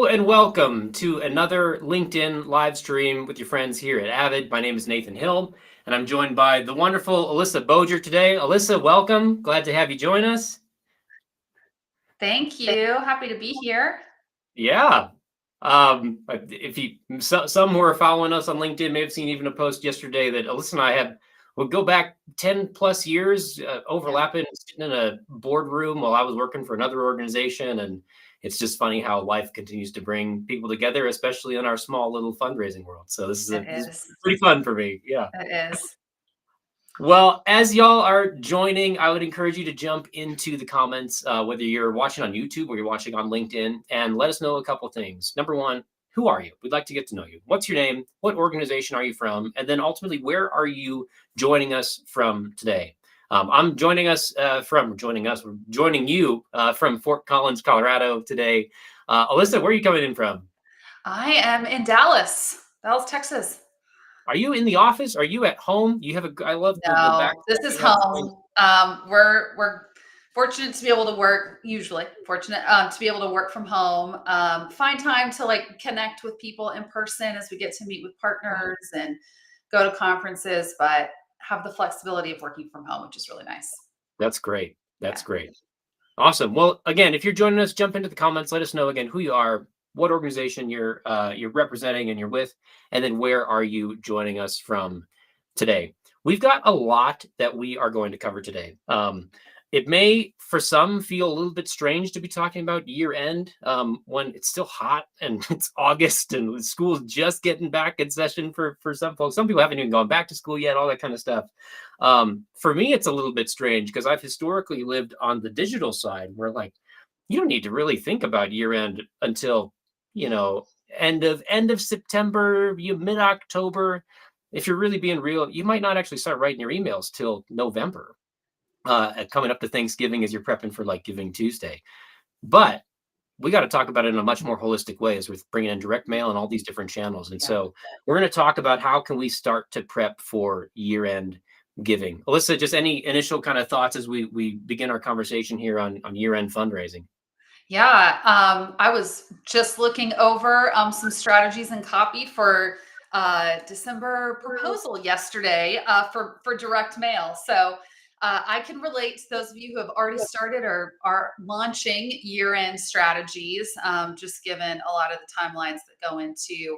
and welcome to another LinkedIn live stream with your friends here at Avid. My name is Nathan Hill, and I'm joined by the wonderful Alyssa Boger today. Alyssa, welcome. Glad to have you join us. Thank you. Happy to be here. Yeah. Some who are following us on LinkedIn may have seen even a post yesterday that Alyssa and I would go back 10 plus years, overlapping, sitting in a boardroom while I was working for another organization. And it's just funny how life continues to bring people together, especially in our small little fundraising world. So this is pretty fun for me. Yeah. It is. Well, as y'all are joining, I would encourage you to jump into the comments, whether you're watching on YouTube or you're watching on LinkedIn, and let us know a couple things. Number one, who are you? We'd like to get to know you. What's your name? What organization are you from? And then ultimately, where are you joining us from today? I'm joining you from Fort Collins, Colorado today. Alyssa, where are you coming in from? I am in Dallas, Texas. Are you in the office? Are you at home? I love the back. No, this is home. We're fortunate to be able to work, to be able to work from home, find time to connect with people in person as we get to meet with partners and go to conferences, but have the flexibility of working from home, which is really nice. That's great. That's great. Awesome. Well, again, if you're joining us, jump into the comments. Let us know again who you are, what organization you're representing and you're with, and then where are you joining us from today. We've got a lot that we are going to cover today. It may, for some, feel a little bit strange to be talking about year end when it's still hot and it's August and school's just getting back in session for some folks. Some people haven't even gone back to school yet, all that kind of stuff. For me, it's a little bit strange because I've historically lived on the digital side where you don't need to really think about year end until, end of September, mid-October. If you're really being real, you might not actually start writing your emails till November, coming up to Thanksgiving as you're prepping for Giving Tuesday. But we got to talk about it in a much more holistic way as we're bringing in direct mail and all these different channels. And so we're going to talk about how can we start to prep for year-end giving. Alyssa, just any initial kind of thoughts as we begin our conversation here on year-end fundraising? Yeah, I was just looking over some strategies and copy for December proposal yesterday for direct mail. So I can relate to those of you who have already started or are launching year-end strategies, just given a lot of the timelines that go into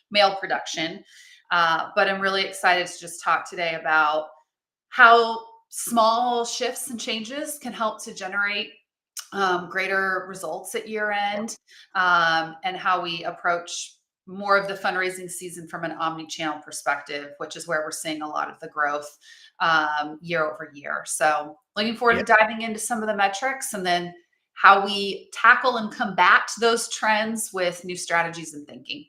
mail production. But I'm really excited to just talk today about how small shifts and changes can help to generate greater results at year end, and how we approach more of the fundraising season from an omni-channel perspective, which is where we're seeing a lot of the growth year over year. So looking forward to diving into some of the metrics and then how we tackle and combat those trends with new strategies and thinking.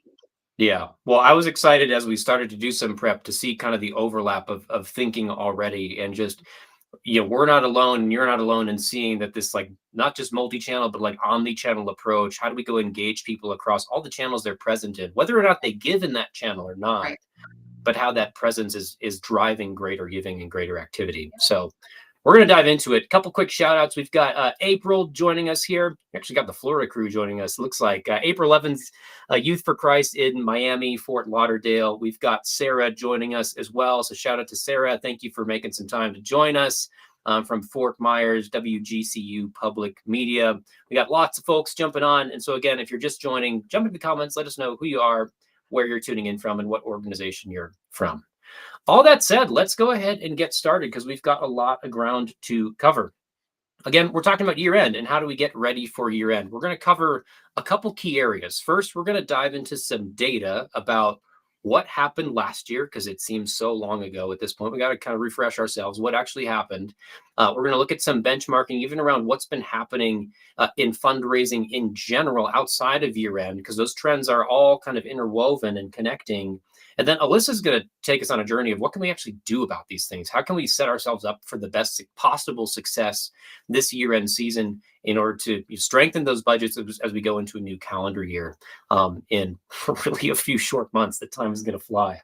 Yeah. Well, I was excited as we started to do some prep to see kind of the overlap of thinking already, and just, we're not alone and you're not alone in seeing that this not just multi-channel, but omni-channel approach. How do we go engage people across all the channels they're present in, whether or not they give in that channel or not, but how that presence is driving greater giving and greater activity. So we're going to dive into it. A couple quick shout outs. We've got April joining us here. We actually got the Florida crew joining us. Looks like April 11th, Youth for Christ in Miami, Fort Lauderdale. We've got Sarah joining us as well. So shout out to Sarah. Thank you for making some time to join us from Fort Myers, WGCU Public Media. We got lots of folks jumping on. And so again, if you're just joining, jump in the comments. Let us know who you are, where you're tuning in from, and what organization you're from. All that said, let's go ahead and get started because we've got a lot of ground to cover. Again, we're talking about year end and how do we get ready for year end. We're going to cover a couple key areas. First, we're going to dive into some data about what happened last year, because it seems so long ago at this point. We got to kind of refresh ourselves what actually happened. We're going to look at some benchmarking even around what's been happening in fundraising in general outside of year end, because those trends are all kind of interwoven and connecting. And then Alyssa's going to take us on a journey of what can we actually do about these things? How can we set ourselves up for the best possible success this year-end season in order to strengthen those budgets as we go into a new calendar year in really a few short months? The time is going to fly.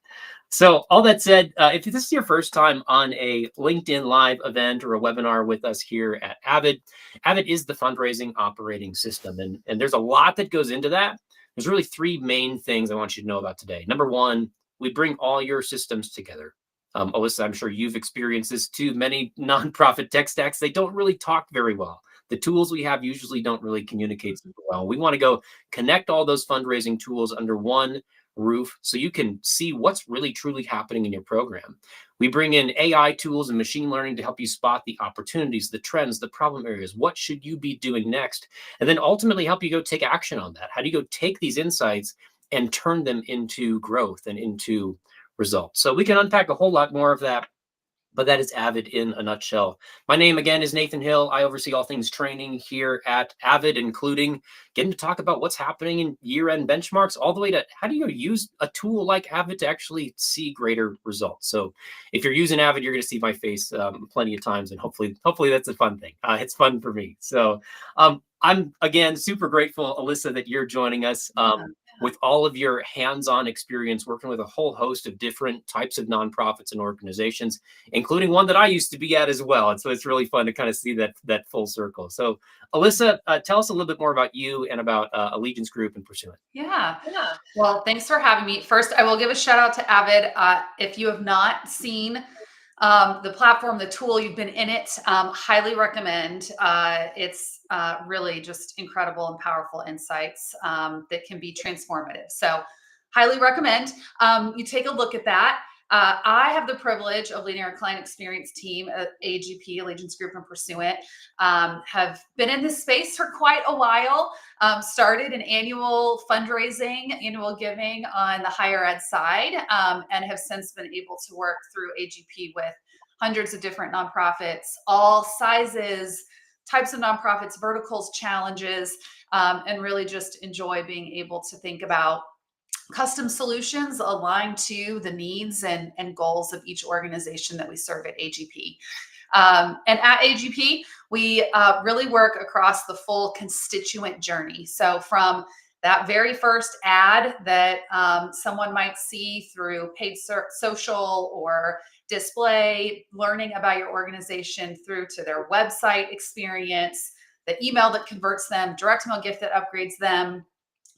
So all that said, if this is your first time on a LinkedIn Live event or a webinar with us here at Avid, Avid is the fundraising operating system. And there's a lot that goes into that. there's really three main things I want you to know about today. Number one, we bring all your systems together. Alyssa, I'm sure you've experienced this too. Many nonprofit tech stacks, they don't really talk very well. The tools we have usually don't really communicate super well. We want to go connect all those fundraising tools under one roof so you can see what's really truly happening in your program. We bring in AI tools and machine learning to help you spot the opportunities, the trends, the problem areas. What should you be doing next? And then ultimately help you go take action on that. How do you go take these insights and turn them into growth and into results? So we can unpack a whole lot more of that, but that is Avid in a nutshell. My name again is Nathan Hill. I oversee all things training here at Avid, including getting to talk about what's happening in year-end benchmarks, all the way to how do you use a tool like Avid to actually see greater results. So if you're using Avid, you're going to see my face plenty of times, and hopefully that's a fun thing. It's fun for me. So I'm again super grateful, Alyssa, that you're joining us. With all of your hands-on experience working with a whole host of different types of nonprofits and organizations, including one that I used to be at as well. And so it's really fun to kind of see that full circle. So Alyssa, tell us a little bit more about you and about Allegiance Group and Pursuant. Yeah. Well, thanks for having me. First, I will give a shout out to Avid. If you have not seen the platform, the tool, you've been in it, highly recommend. It's really just incredible and powerful insights that can be transformative. So highly recommend you take a look at that. I have the privilege of leading our client experience team at AGP, Allegiance Group and Pursuant. Have been in this space for quite a while. Started an annual fundraising, annual giving on the higher ed side, and have since been able to work through AGP with hundreds of different nonprofits, all sizes, types of nonprofits, verticals, challenges, and really just enjoy being able to think about custom solutions aligned to the needs and goals of each organization that we serve at AGP. And at AGP, we really work across the full constituent journey. So from that very first ad that someone might see through paid social or display, learning about your organization, through to their website experience, the email that converts them, direct mail gift that upgrades them,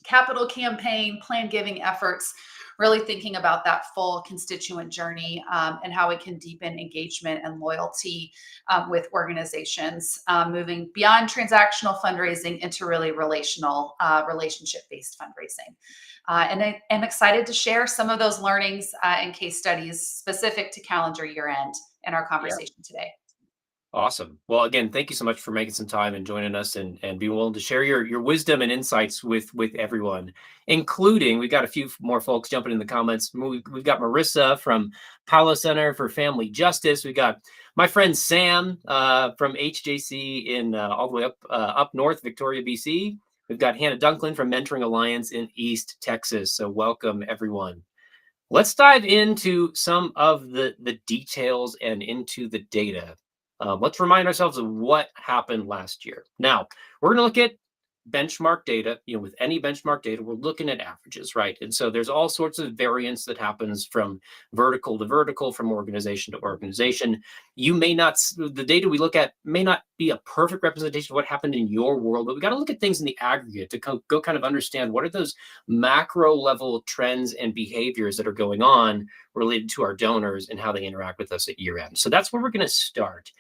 capital campaign, planned giving efforts, really thinking about that full constituent journey and how we can deepen engagement and loyalty with organizations, moving beyond transactional fundraising into really relational, relationship-based fundraising. And I'm excited to share some of those learnings and case studies specific to calendar year end in our conversation today. Awesome. Well, again, thank you so much for making some time and joining us and being willing to share your wisdom and insights with everyone, including, we've got a few more folks jumping in the comments. We've got Marissa from Palo Center for Family Justice. We got my friend Sam from HJC in all the way up north, Victoria, BC. We've got Hannah Dunklin from Mentoring Alliance in East Texas. So welcome, everyone. Let's dive into some of the details and into the data. Let's remind ourselves of what happened last year. Now, we're going to look at benchmark data. With any benchmark data, we're looking at averages, right? And so there's all sorts of variance that happens from vertical to vertical, from organization to organization. The data we look at may not be a perfect representation of what happened in your world, but we got to look at things in the aggregate to go kind of understand what are those macro level trends and behaviors that are going on related to our donors and how they interact with us at year end. So that's where we're going to start.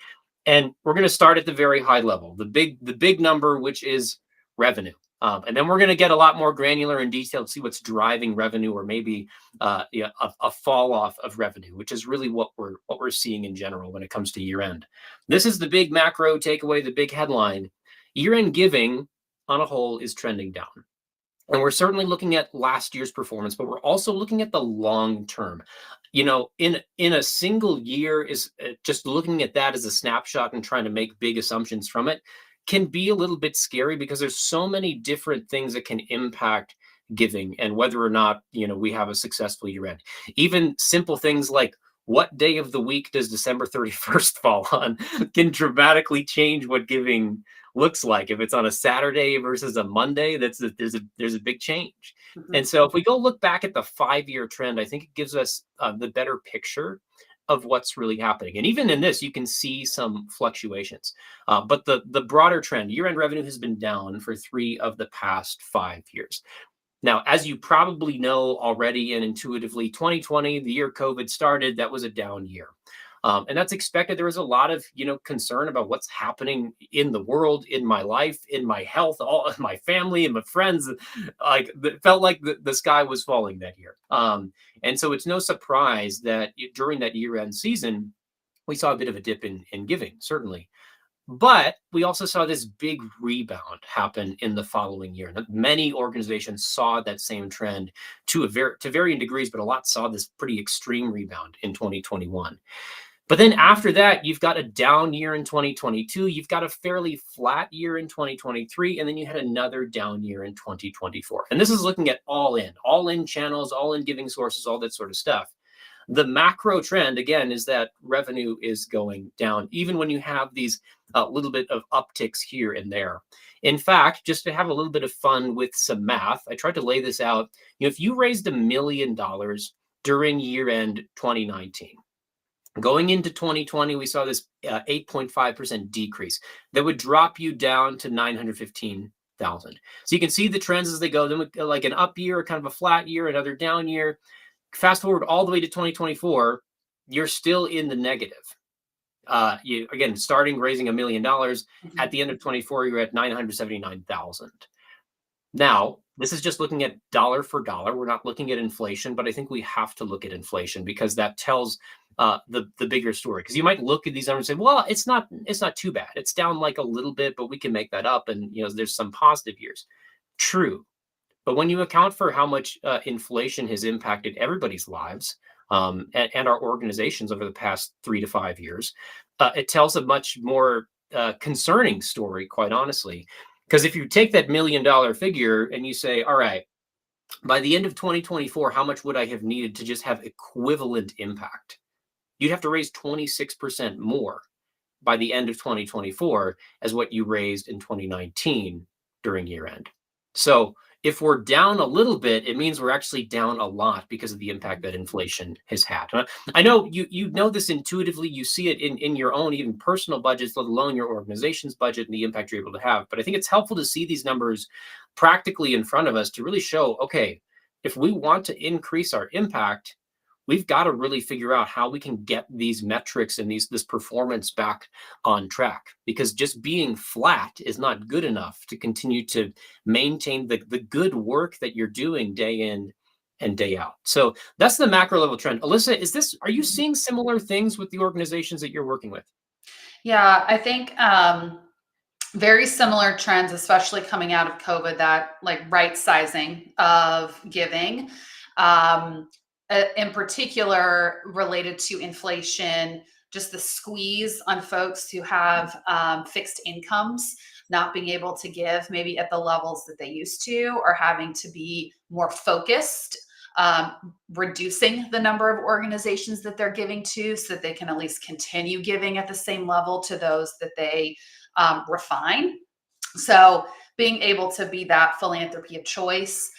And we're going to start at the very high level, the big number, which is revenue. And then we're going to get a lot more granular and detailed to see what's driving revenue, or maybe a fall off of revenue, which is really what we're seeing in general when it comes to year end. This is the big macro takeaway, the big headline. Year end giving on a whole is trending down. And we're certainly looking at last year's performance, but we're also looking at the long term. In a single year, is just looking at that as a snapshot and trying to make big assumptions from it can be a little bit scary, because there's so many different things that can impact giving and whether or not we have a successful year end. Even simple things like what day of the week does December 31st fall on can dramatically change what giving looks like. If it's on a Saturday versus a Monday, there's a big change. Mm-hmm. And so if we go look back at the 5-year trend, I think it gives us the better picture of what's really happening. And even in this, you can see some fluctuations. But the broader trend, year-end revenue has been down for 3 of the past 5 years. Now, as you probably know already and intuitively, 2020, the year COVID started, that was a down year. And that's expected. There was a lot of, concern about what's happening in the world, in my life, in my health, all of my family and my friends. Like, it felt like the sky was falling that year. And so it's no surprise that during that year-end season, we saw a bit of a dip in giving, certainly. But we also saw this big rebound happen in the following year. Many organizations saw that same trend to varying degrees, but a lot saw this pretty extreme rebound in 2021. But then after that, you've got a down year in 2022, you've got a fairly flat year in 2023, and then you had another down year in 2024. And this is looking at all in channels, all in giving sources, all that sort of stuff. The macro trend, again, is that revenue is going down, even when you have these little bit of upticks here and there. In fact, just to have a little bit of fun with some math, I tried to lay this out. If you raised $1 million during year end 2019, going into 2020, we saw this 8.5% decrease that would drop you down to 915,000. So you can see the trends as they go. Then like an up year, kind of a flat year, another down year. Fast forward all the way to 2024, you're still in the negative. Again, starting raising $1 million at the end of 24, you're at 979,000. Now, this is just looking at dollar for dollar. We're not looking at inflation, but I think we have to look at inflation because that tells the bigger story. Because you might look at these numbers and say, well, it's not too bad. It's down like a little bit, but we can make that up. And there's some positive years. True. But when you account for how much inflation has impacted everybody's lives and our organizations over the past 3 to 5 years, it tells a much more concerning story, quite honestly. Because if you take that $1 million figure and you say, all right, by the end of 2024, how much would I have needed to just have equivalent impact? You'd have to raise 26% more by the end of 2024 as what you raised in 2019 during year end. So if we're down a little bit, it means we're actually down a lot because of the impact that inflation has had. I know you know this intuitively. You see it in your own even personal budgets, let alone your organization's budget and the impact you're able to have. But I think it's helpful to see these numbers practically in front of us to really show, okay, if we want to increase our impact, we've got to really figure out how we can get these metrics and this performance back on track, because just being flat is not good enough to continue to maintain the good work that you're doing day in and day out. So that's the macro level trend. Alyssa, are you seeing similar things with the organizations that you're working with? Yeah, I think very similar trends, especially coming out of COVID, that like right sizing of giving. In particular related to inflation, just the squeeze on folks who have fixed incomes, not being able to give maybe at the levels that they used to, or having to be more focused, reducing the number of organizations that they're giving to so that they can at least continue giving at the same level to those that they refine. So being able to be that philanthropy of choice,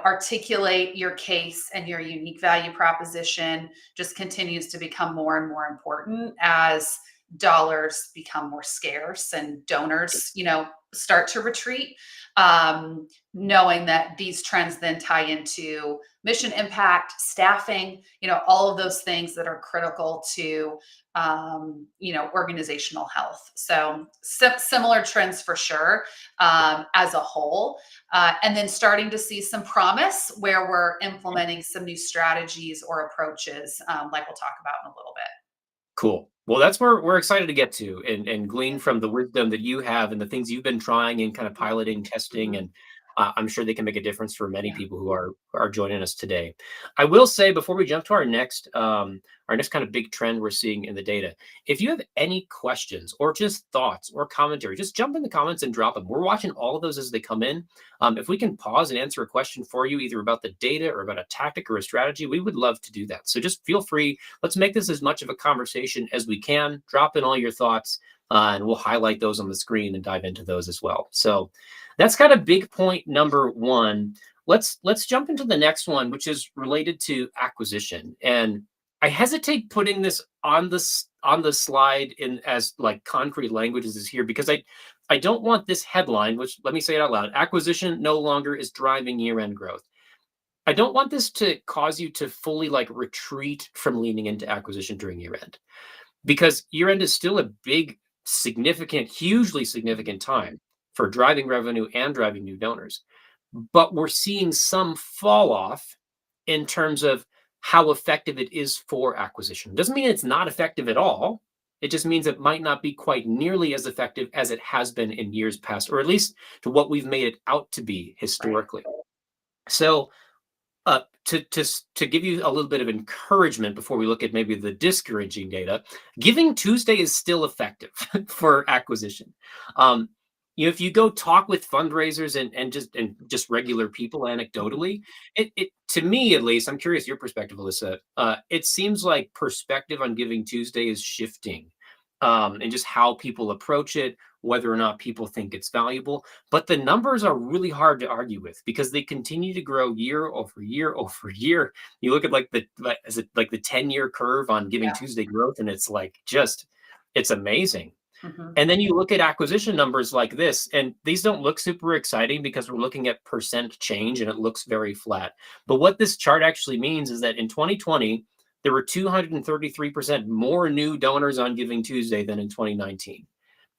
articulate your case and your unique value proposition just continues to become more and more important as dollars become more scarce and donors, start to retreat. Knowing that these trends then tie into mission impact, staffing, all of those things that are critical to, organizational health. So similar trends for sure as a whole. And then starting to see some promise where we're implementing some new strategies or approaches, like we'll talk about in a little bit. Cool. Well, that's where we're excited to get to and glean from the wisdom that you have and the things you've been trying and kind of piloting, testing, and I'm sure they can make a difference for many people who are joining us today. I will say before we jump to our next kind of big trend we're seeing in the data, if you have any questions or just thoughts or commentary, just jump in the comments and drop them. We're watching all of those as they come in. If we can pause and answer a question for you, either about the data or about a tactic or a strategy, we would love to do that. So just feel free. Let's make this as much of a conversation as we can. Drop in all your thoughts. And we'll highlight those on the screen and dive into those as well. So that's kind of big point number one. Let's jump into the next one, which is related to acquisition. And I hesitate putting this on the slide in as like concrete language as is here, because I don't want this headline, which let me say it out loud, acquisition no longer is driving year-end growth. I don't want this to cause you to fully like retreat from leaning into acquisition during year end, because year end is still a big, significant, hugely significant time for driving revenue and driving new donors. But we're seeing some fall off in terms of how effective it is for acquisition. Doesn't mean it's not effective at all. It just means it might not be quite nearly as effective as it has been in years past, or at least to what we've made it out to be Right. historically. So to give you a little bit of encouragement before we look at maybe the discouraging data, Giving Tuesday is still effective for acquisition. Um, if you go talk with fundraisers and just regular people anecdotally, it to me at least, I'm curious your perspective, Alyssa. It seems like perspective on Giving Tuesday is shifting, and just how people approach it, whether or not people think it's valuable. But the numbers are really hard to argue with because they continue to grow year over year over year. You look at is it like the 10-year curve on Giving Yeah. Tuesday growth, and it's like it's amazing. Hmm. And then you look at acquisition numbers like this, and these don't look super exciting because we're looking at percent change and it looks very flat. But what this chart actually means is that in 2020, there were 233% more new donors on Giving Tuesday than in 2019.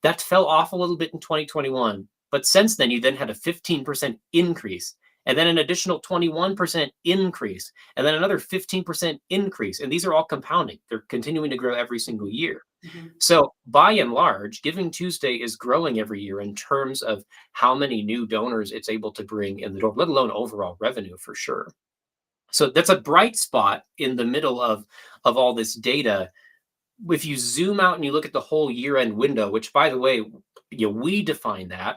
That fell off a little bit in 2021, but since then, you then had a 15% increase, and then an additional 21% increase, and then another 15% increase. And these are all compounding. They're continuing to grow every single year. Hmm. So by and large, Giving Tuesday is growing every year in terms of how many new donors it's able to bring in the door, let alone overall revenue for sure. So that's a bright spot in the middle of all this data. If you zoom out and you look at the whole year-end window, which by the way, we define that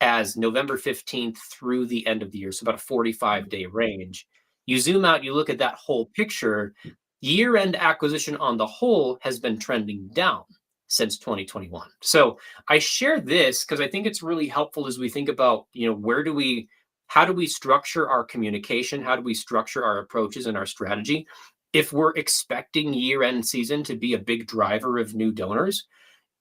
as November 15th through the end of the year, so about a 45-day range. You zoom out, you look at that whole picture, year-end acquisition on the whole has been trending down since 2021. So I share this because I think it's really helpful as we think about, how do we structure our communication? How do we structure our approaches and our strategy? If we're expecting year-end season to be a big driver of new donors,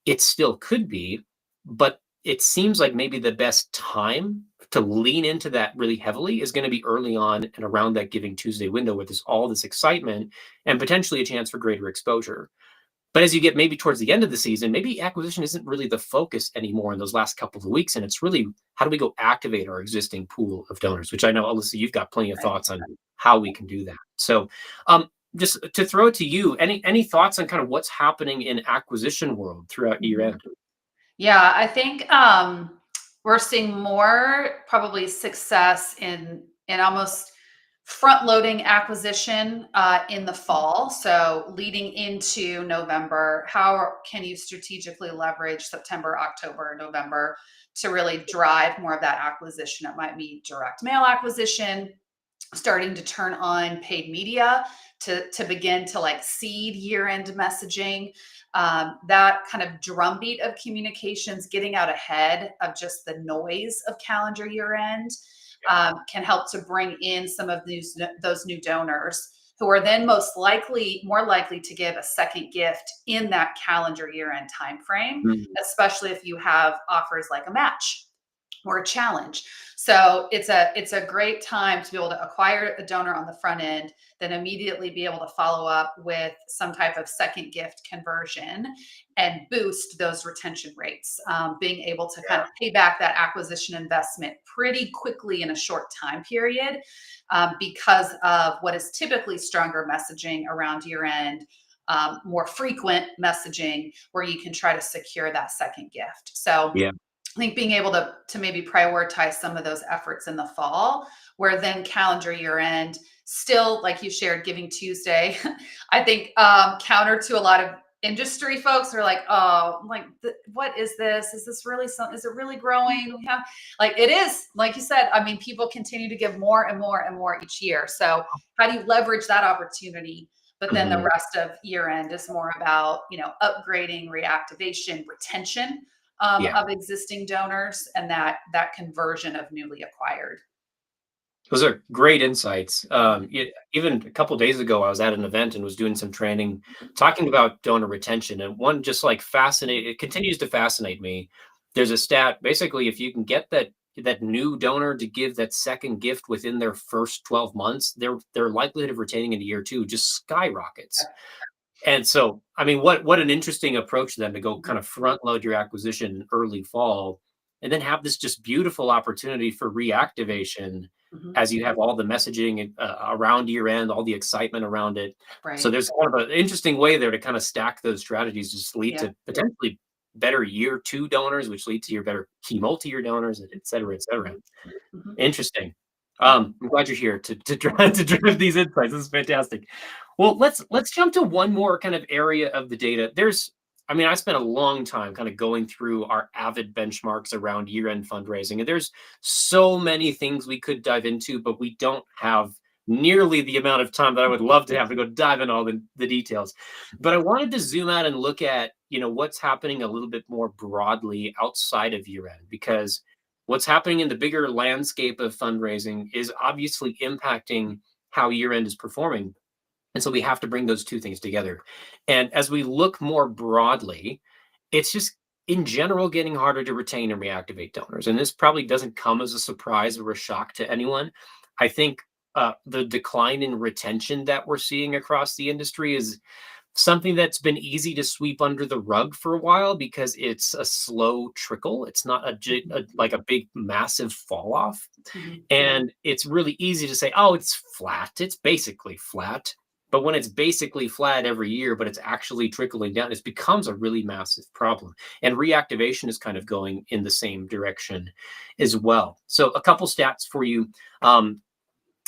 it still could be, but it seems like maybe the best time to lean into that really heavily is going to be early on and around that Giving Tuesday window where there's all this excitement and potentially a chance for greater exposure. But as you get maybe towards the end of the season, maybe acquisition isn't really the focus anymore in those last couple of weeks. And it's really how do we go activate our existing pool of donors, which I know, Alyssa, you've got plenty of Right. thoughts on how we can do that. So just to throw it to you, any thoughts on kind of what's happening in acquisition world throughout year Mhm. end? Yeah, I think we're seeing more probably success in almost front loading acquisition in the fall. So leading into November, how can you strategically leverage September, October, November to really drive more of that acquisition? It might be direct mail acquisition, starting to turn on paid media to begin to like seed year-end messaging. That kind of drumbeat of communications, getting out ahead of just the noise of calendar year end, can help to bring in some of those new donors who are then more likely to give a second gift in that calendar year end time frame, Mm, especially if you have offers like a match or a challenge. So it's a great time to be able to acquire a donor on the front end, then immediately be able to follow up with some type of second gift conversion and boost those retention rates. Being able to kind of pay back that acquisition investment pretty quickly in a short time period, because of what is typically stronger messaging around year end. More frequent messaging where you can try to secure that second gift. So yeah. I think being able to maybe prioritize some of those efforts in the fall, where then calendar year end, still like you shared, Giving Tuesday. I think counter to a lot of industry folks are like, oh, like what is this? Is this really something? Is it really growing? Yeah, like it is. Like you said, I mean, people continue to give more and more and more each year. So how do you leverage that opportunity? But then the Mhm. rest of year end is more about upgrading, reactivation, retention Yeah. of existing donors and that conversion of newly acquired. Those are great insights. Even a couple days ago, I was at an event and was doing some training talking about donor retention. And one just like fascinated, it continues to fascinate me there's a stat, basically, if you can get that new donor to give that second gift within their first 12 months, their likelihood of retaining into year two just skyrockets. And so, I mean, what an interesting approach then to go kind of front load your acquisition in early fall, and then have this just beautiful opportunity for reactivation Mhm. as you have all the messaging around year end, all the excitement around it. So Right. there's kind of an interesting way there to kind of stack those strategies to just lead Yeah. to potentially better year two donors, which lead to your better key multi-year donors, et cetera, et cetera. Mhm. Mhm. Interesting. Yeah. I'm glad you're here to try to drive these insights. This is fantastic. Well, let's jump to one more kind of area of the data. I mean, I spent a long time kind of going through our Avid benchmarks around year-end fundraising, and there's so many things we could dive into, but we don't have nearly the amount of time that I would love to have to go dive in all the details. But I wanted to zoom out and look at, what's happening a little bit more broadly outside of year-end, because what's happening in the bigger landscape of fundraising is obviously impacting how year end is performing. And so we have to bring those two things together. And as we look more broadly, it's just in general getting harder to retain and reactivate donors. And this probably doesn't come as a surprise or a shock to anyone. I think the decline in retention that we're seeing across the industry is something that's been easy to sweep under the rug for a while because it's a slow trickle. It's not like a big, massive fall off. Mhm. And it's really easy to say, oh, it's flat. It's basically flat. But when it's basically flat every year, but it's actually trickling down, it becomes a really massive problem. And reactivation is kind of going in the same direction as well. So, a couple stats for you.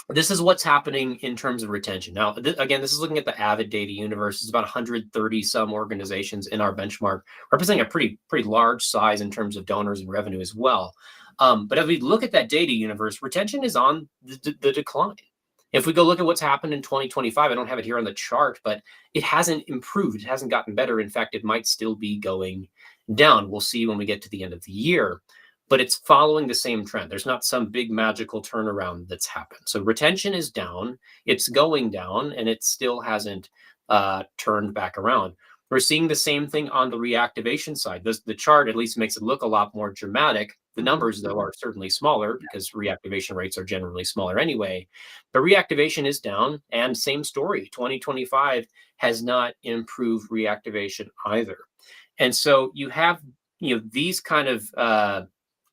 This is what's happening in terms of retention. Now, again, this is looking at the Avid data universe. It's about 130 some organizations in our benchmark, representing a pretty large size in terms of donors and revenue as well. But as we look at that data universe, retention is on the decline. If we go look at what's happened in 2025, I don't have it here on the chart, but it hasn't improved. It hasn't gotten better. In fact, it might still be going down. We'll see when we get to the end of the year, but it's following the same trend. There's not some big magical turnaround that's happened. So retention is down, it's going down, and it still hasn't turned back around. We're seeing the same thing on the reactivation side. The chart at least makes it look a lot more dramatic. The Mhm. numbers, though, are certainly smaller Yeah. because reactivation rates are generally smaller anyway. But reactivation is down, and same story. 2025 has not improved reactivation either. And so you have these kind of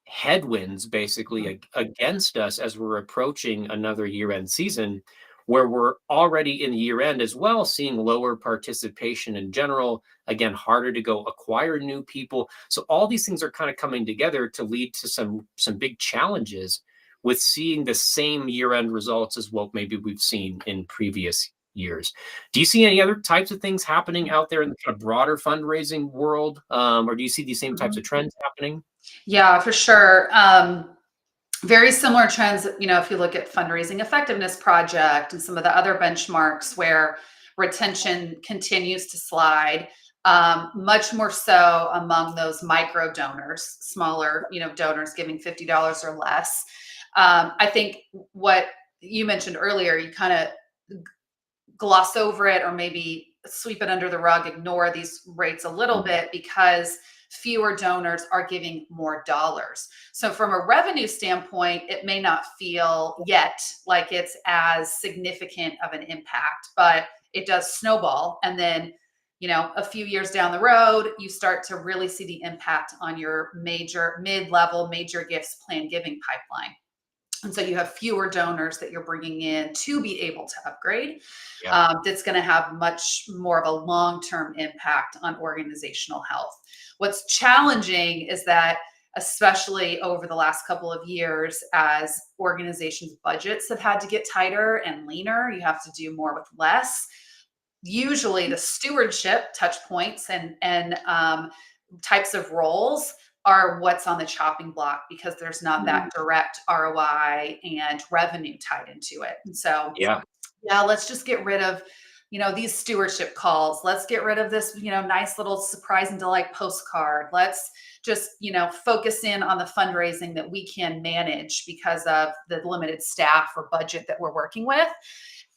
headwinds basically Mhm. against us as we're approaching another year-end season, where we're already in year end as well, seeing lower participation in general, again, harder to go acquire new people. So all these things are kind of coming together to lead to some big challenges with seeing the same year-end results as what maybe we've seen in previous years. Do you see any other types of things happening out there in the kind of broader fundraising world, or do you see these same types Mhm. of trends happening? Yeah, for sure. Very similar trends, if you look at Fundraising Effectiveness Project and some of the other benchmarks where retention continues to slide, much more so among those micro donors, smaller, donors giving $50 or less. I think what you mentioned earlier, you kind of gloss over it or maybe sweep it under the rug, ignore these rates a little bit because fewer donors are giving more dollars. So, from a revenue standpoint, it may not feel yet like it's as significant of an impact, but it does snowball. And then, a few years down the road, you start to really see the impact on your major, mid level, major gifts plan giving pipeline. And so you have fewer donors that you're bringing in to be able to upgrade. Yeah. That's going to have much more of a long term impact on organizational health. What's challenging is that, especially over the last couple of years, as organizations' budgets have had to get tighter and leaner, you have to do more with less. Usually, the stewardship touch points and types of roles are what's on the chopping block because there's not that direct ROI and revenue tied into it. And so, Yeah. yeah, let's just get rid of, these stewardship calls. Let's get rid of this, nice little surprise and delight postcard. Let's just, focus in on the fundraising that we can manage because of the limited staff or budget that we're working with.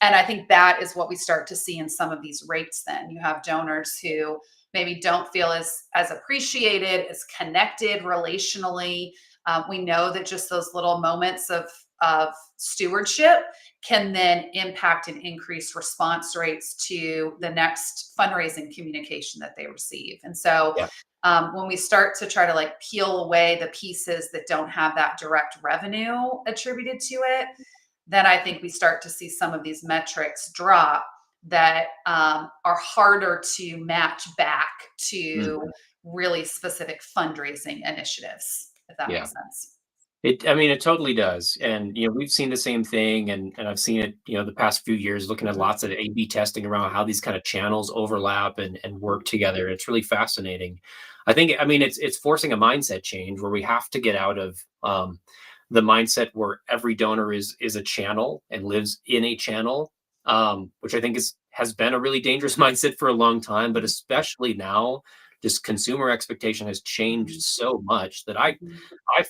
And I think that is what we start to see in some of these rates then. You have donors who maybe don't feel as appreciated, as connected relationally. We know that just those little moments of stewardship can then impact and increase response rates to the next fundraising communication that they receive. And so Yeah. when we start to try to like peel away the pieces that don't have that direct revenue attributed to it, then I think we start to see some of these metrics drop that are harder to match back to Mhm. really specific fundraising initiatives, if that Yeah. makes sense. I mean, it totally does. And, we've seen the same thing, and I've seen it, the past few years, looking at Mhm. lots of A/B testing around how these kind of channels overlap and work together. It's really fascinating. I mean, it's forcing a mindset change where we have to get out of the mindset where every donor is a channel and lives in a channel, which I think has been a really dangerous mindset for a long time, but especially now, just consumer expectation has changed Mhm. so much that I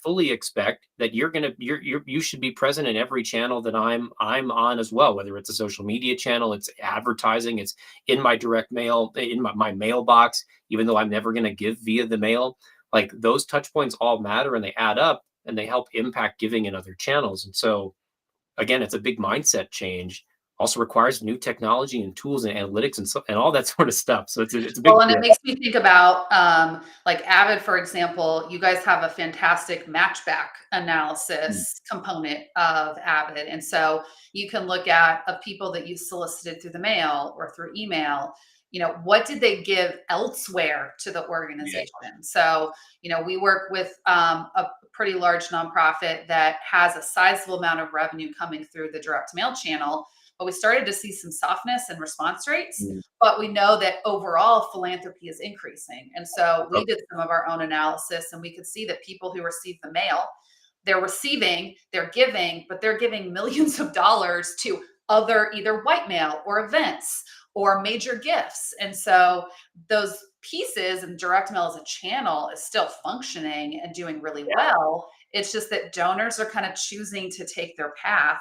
fully expect that you should be present in every channel that I'm on as well, whether it's a social media channel, it's advertising, it's in my direct mail, in my mailbox, even though I'm never going to give via the mail. Like those touch points all matter and they add up and they help impact giving in other channels. And so again, it's a big mindset change. Also requires new technology and tools and analytics and all that sort of stuff. So it's a big Well, and it shift. makes me think about like Avid, for example. You guys have a fantastic matchback Mm. analysis component of Avid. And so you can look at of people that you solicited through the mail or through email, what did they give elsewhere to the Yeah. organization? So, we work with a pretty large nonprofit that has a sizable amount of revenue coming through the direct mail channel, but we started to see some softness in response rates, Mm. but we know that overall philanthropy is increasing. And so we Okay. did some of our own analysis and we could see that people who receive the mail, they're giving, but they're giving millions of dollars to other either white mail or events or major gifts. And so those pieces and direct mail as a channel is still functioning and doing really Yeah. well. It's just that donors are kind of choosing to take their path.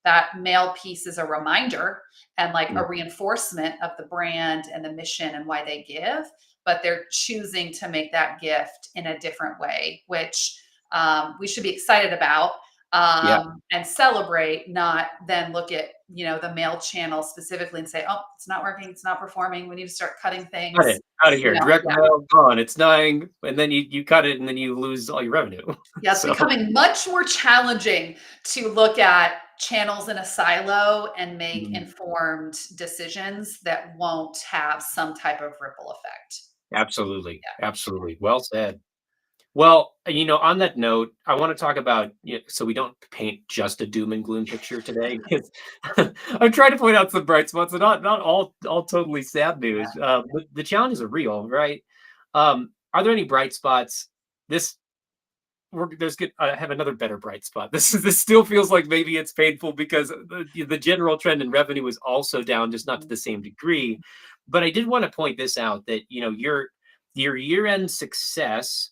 That mail piece is a reminder and like Mm. a reinforcement of the brand and the mission and why they give, but they're choosing to make that gift in a different way, which we should be excited about Yeah. and celebrate, not then look at the mail channel specifically and say, oh, it's not working, it's not performing, we need to start cutting Cut things. it out of here. Direct Yeah. mail gone. It's dying, and then you cut it, and then you lose all your revenue. Yeah, it's So becoming much more challenging to look at channels in a silo and make mm, informed decisions that won't have some type of ripple effect. absolutely, Yeah. absolutely. Well said. Well, on that note, I want to talk about so we don't paint just a doom and gloom picture today. 'Cause I'm trying to point out some bright spots, and not all totally sad news. But the challenges are real, right? Are there any bright spots? This there's good. I have another better bright spot. This still feels like maybe it's painful because the general trend in revenue is also down, just not to the same degree. But I did want to point this out that your year end success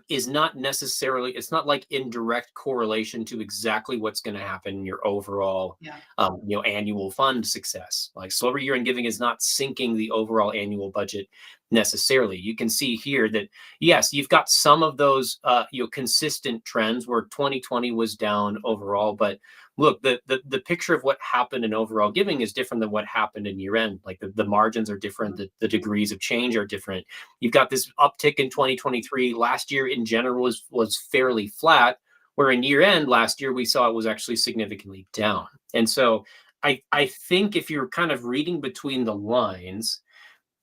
is not necessarily, it's not like in direct correlation to exactly what's going to happen in your overall Yeah. annual fund success. Like slower year in giving is not sinking the overall annual budget necessarily. You can see here that yes, you've got some of those consistent trends where 2020 was down overall, but look, the picture of what happened in overall giving is different than what happened in year end. Like the margins are different, the degrees of change are different. You've got this uptick in 2023. Last year in general was fairly flat, where in year end last year we saw it was actually significantly down. And so I think if you're kind of reading between the lines,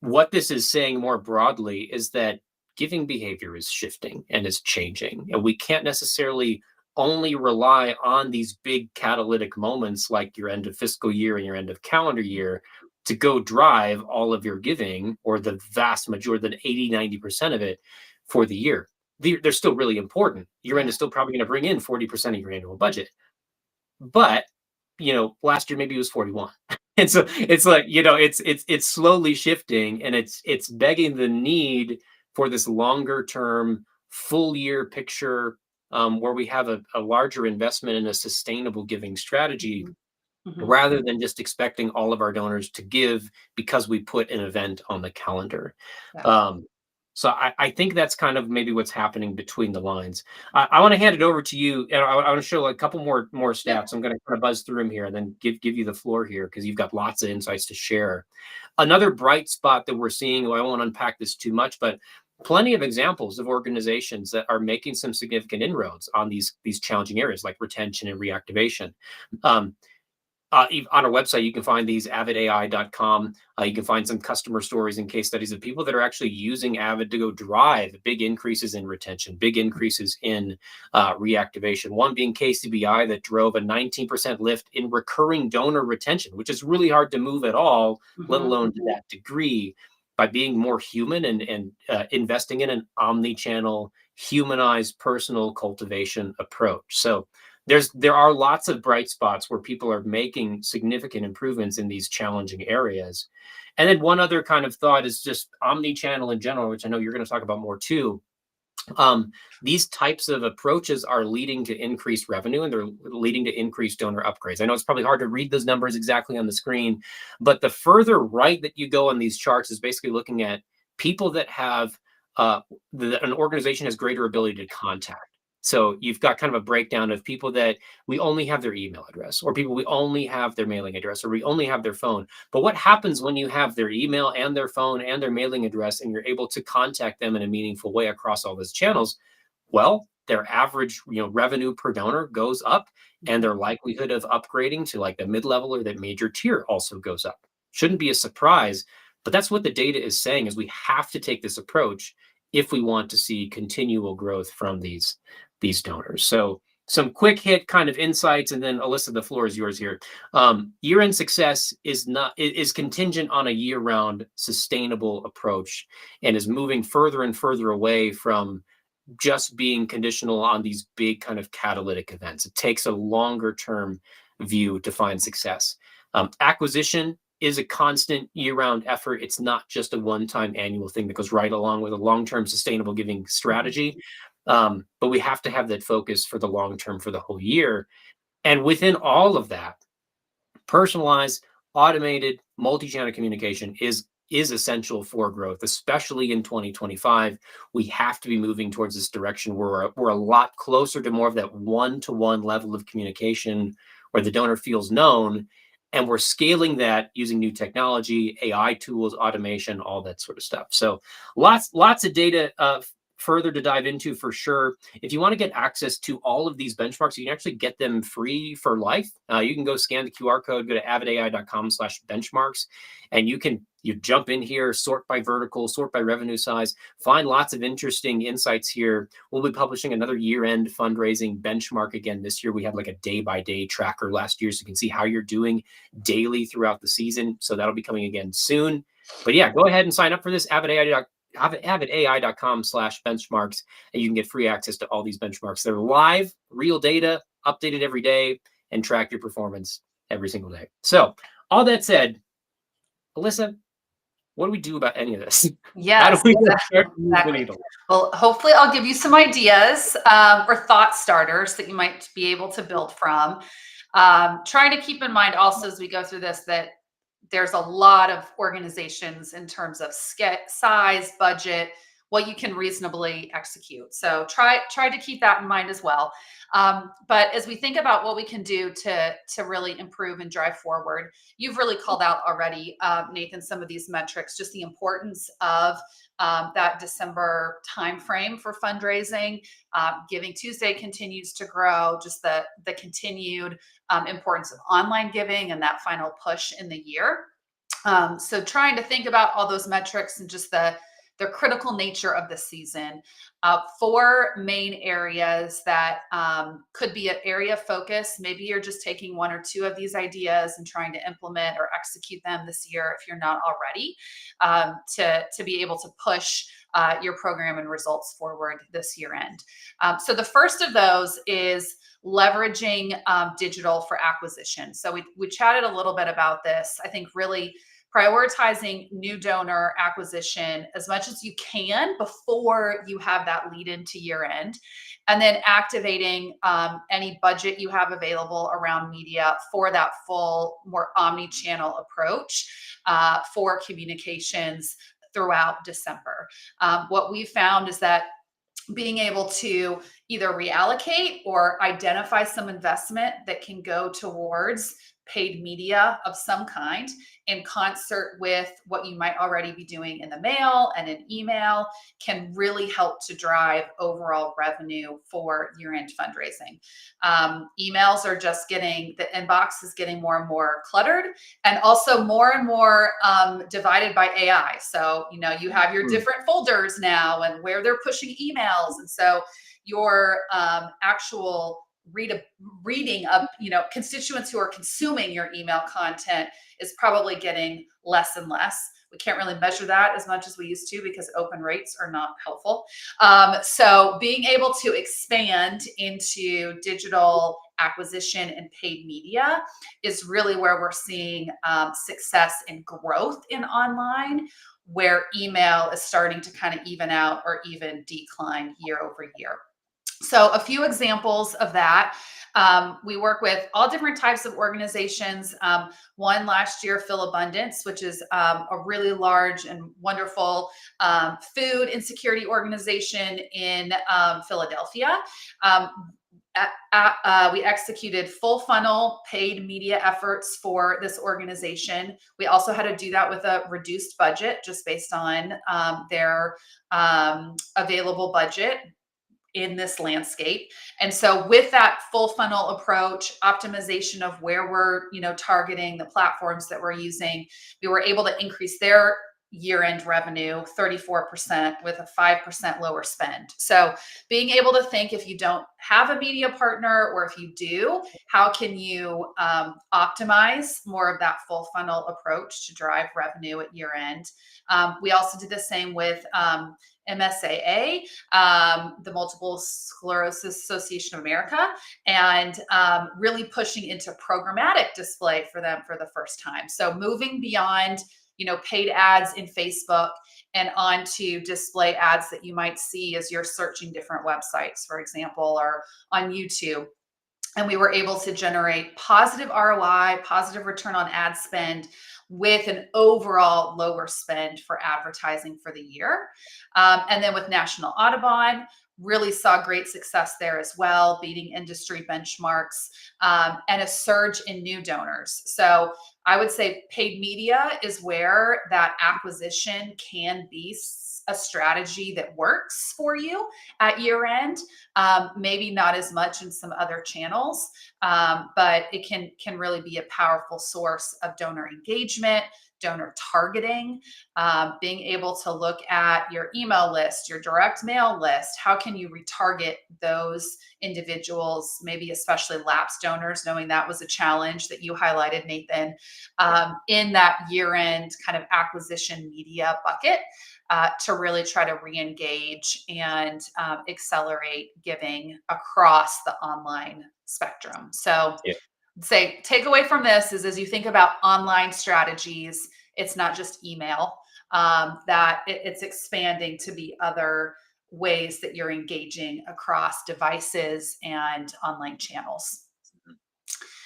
what this is saying more broadly is that giving behavior is shifting and is changing. And we can't necessarily only rely on these big catalytic moments like your end of fiscal year and your end of calendar year to go drive all of your giving or the vast majority, the 80, 90% of it for the year. They're still really important. Your end Yeah. is still probably going to bring in 40% of your annual budget. But last year maybe it was 41. And so it's like, it's slowly shifting and it's begging the need for this longer term full year picture where we have a larger investment in a sustainable giving strategy Mhm. rather than just expecting all of our donors to give because we put an event on the calendar. Yeah. Um, so I think that's kind of maybe what's happening between the lines. I want to hand it over to you, and I want to show a couple more Yeah. stats. I'm going to kind of buzz through them here, and then give you the floor here because you've got lots of insights to share. Another bright spot that we're seeing, I won't unpack this too much, but plenty of examples of organizations that are making some significant inroads on these challenging areas like retention and reactivation. Um, on our website, you can find these avidai.com. You can find some customer stories and case studies of people that are actually using Avid to go drive big increases in retention, big increases in reactivation. One being KCBI that drove a 19% lift in recurring donor retention, which is really hard to move at all, let Mhm. alone to that degree, by being more human and investing in an omni-channel, humanized, personal cultivation approach. So there are lots of bright spots where people are making significant improvements in these challenging areas. And then one other kind of thought is just omni-channel in general, which I know you're going to talk about more too. These types of approaches are leading to increased revenue and they're leading to increased donor upgrades. I know it's probably hard to read those numbers exactly on the screen, but the further right that you go on these charts is basically looking at people that have an organization has greater ability to contact. So you've got kind of a breakdown of people that we only have their email address, or people we only have their mailing address, or we only have their phone. But what happens when you have their email and their phone and their mailing address and you're able to contact them in a meaningful way across all those channels? Well, their average, revenue per donor goes up, and their likelihood of upgrading to like the mid-level or the major tier also goes up. Shouldn't be a surprise, but that's what the data is saying is we have to take this approach if we want to see continual growth from these donors. So some quick hit kind of insights, and then Alyssa, the floor is yours here. Year-end success is contingent on a year-round sustainable approach, and is moving further and further away from just being conditional on these big kind of catalytic events. It takes a longer term view to find success. Acquisition is a constant year-round effort. It's not just a one-time annual thing that goes right along with a long-term sustainable giving strategy. But we have to have that focus for the long term for the whole year. And within all of that, personalized, automated, multi-channel communication is essential for growth, especially in 2025. We have to be moving towards this direction where we're a lot closer to more of that one-to-one level of communication where the donor feels known, and we're scaling that using new technology, AI tools, automation, all that sort of stuff. So lots of data further to dive into for sure. If you want to get access to all of these benchmarks, you can actually get them free for life. You can go scan the QR code, go to avidai.com/benchmarks, and you jump in here, sort by vertical, sort by revenue size, find lots of interesting insights here. We'll be publishing another year-end fundraising benchmark again this year. We had like a day-by-day tracker last year, so you can see how you're doing daily throughout the season. So that'll be coming again soon. But yeah, go ahead and sign up for this, avidai.com/benchmarks, and you can get free access to all these benchmarks. They're live, real data, updated every day, and track your performance every single day. So all that said, Alyssa, what do we do about any of this? How do Yes, we start exactly. to move the Exactly. needle? Well, hopefully, I'll give you some ideas or thought starters that you might be able to build from. Trying to keep in mind also as we go through this that there's a lot of organizations in terms of size, budget, what you can reasonably execute. So try to keep that in mind as well. But as we think about what we can do to really improve and drive forward, you've really called out already, Nathan, some of these metrics, just the importance of that December timeframe for fundraising. Giving Tuesday continues to grow, just the continued importance of online giving and that final push in the year. So trying to think about all those metrics and just the critical nature of the season. Four main areas that could be an area of focus. Maybe you're just taking one or two of these ideas and trying to implement or execute them this year if you're not already, to be able to push your program and results forward this year end. So the first of those is leveraging digital for acquisition. So we chatted a little bit about this. I think really prioritizing new donor acquisition as much as you can before you have that lead into year end, and then activating any budget you have available around media for that full, more omni-channel approach for communications throughout December. What we found is that being able to either reallocate or identify some investment that can go towards paid media of some kind in concert with what you might already be doing in the mail and in email can really help to drive overall revenue for year-end fundraising. Emails are just the inbox is getting more and more cluttered, and also more and more divided by AI. So, you have your different folders now and where they're pushing emails. And so your actual reading of constituents who are consuming your email content is probably getting less and less. We can't really measure that as much as we used to because open rates are not helpful. So being able to expand into digital acquisition and paid media is really where we're seeing success and growth in online, where email is starting to kind of even out or even decline year over year. So a few examples of that. We work with all different types of organizations. One last year, Phil Abundance, which is a really large and wonderful food insecurity organization in Philadelphia. We executed full funnel paid media efforts for this organization. We also had to do that with a reduced budget just based on their available budget in this landscape. And so with that full funnel approach, optimization of where we're, targeting the platforms that we're using, we were able to increase their year-end revenue 34% with a 5% lower spend. So being able to think, if you don't have a media partner, or if you do, how can you optimize more of that full funnel approach to drive revenue at year-end? We also did the same with MSAA, the Multiple Sclerosis Association of America, and really pushing into programmatic display for them for the first time. So moving beyond, paid ads in Facebook and onto display ads that you might see as you're searching different websites, for example, or on YouTube. And we were able to generate positive ROI, positive return on ad spend, with an overall lower spend for advertising for the year. And then with National Audubon, really saw great success there as well, beating industry benchmarks, and a surge in new donors. So I would say paid media is where that acquisition can be a strategy that works for you at year end. Maybe not as much in some other channels, but it can really be a powerful source of donor engagement, donor targeting, being able to look at your email list, your direct mail list. How can you retarget those individuals, maybe especially lapsed donors, knowing that was a challenge that you highlighted, Nathan, in that year-end kind of acquisition media bucket, to really try to re-engage and accelerate giving across the online spectrum. So takeaway from this is, as you think about online strategies, it's not just email, that it's expanding to be other ways that you're engaging across devices and online channels.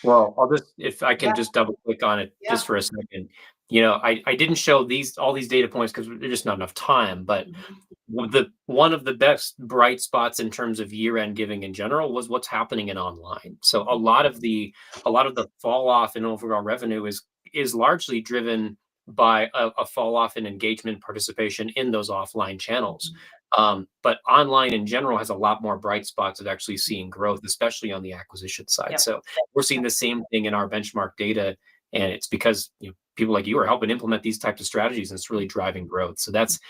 Well, if I can just double click on it just for a second. I didn't show all these data points because there's just not enough time, but one of the best bright spots in terms of year-end giving in general was what's happening in online. So a lot of the fall off in overall revenue is largely driven by a fall off in engagement participation in those offline channels. But online in general has a lot more bright spots of actually seeing growth, especially on the acquisition side. So we're seeing the same thing in our benchmark data, and it's because people like you are helping implement these types of strategies, and it's really driving growth. So that's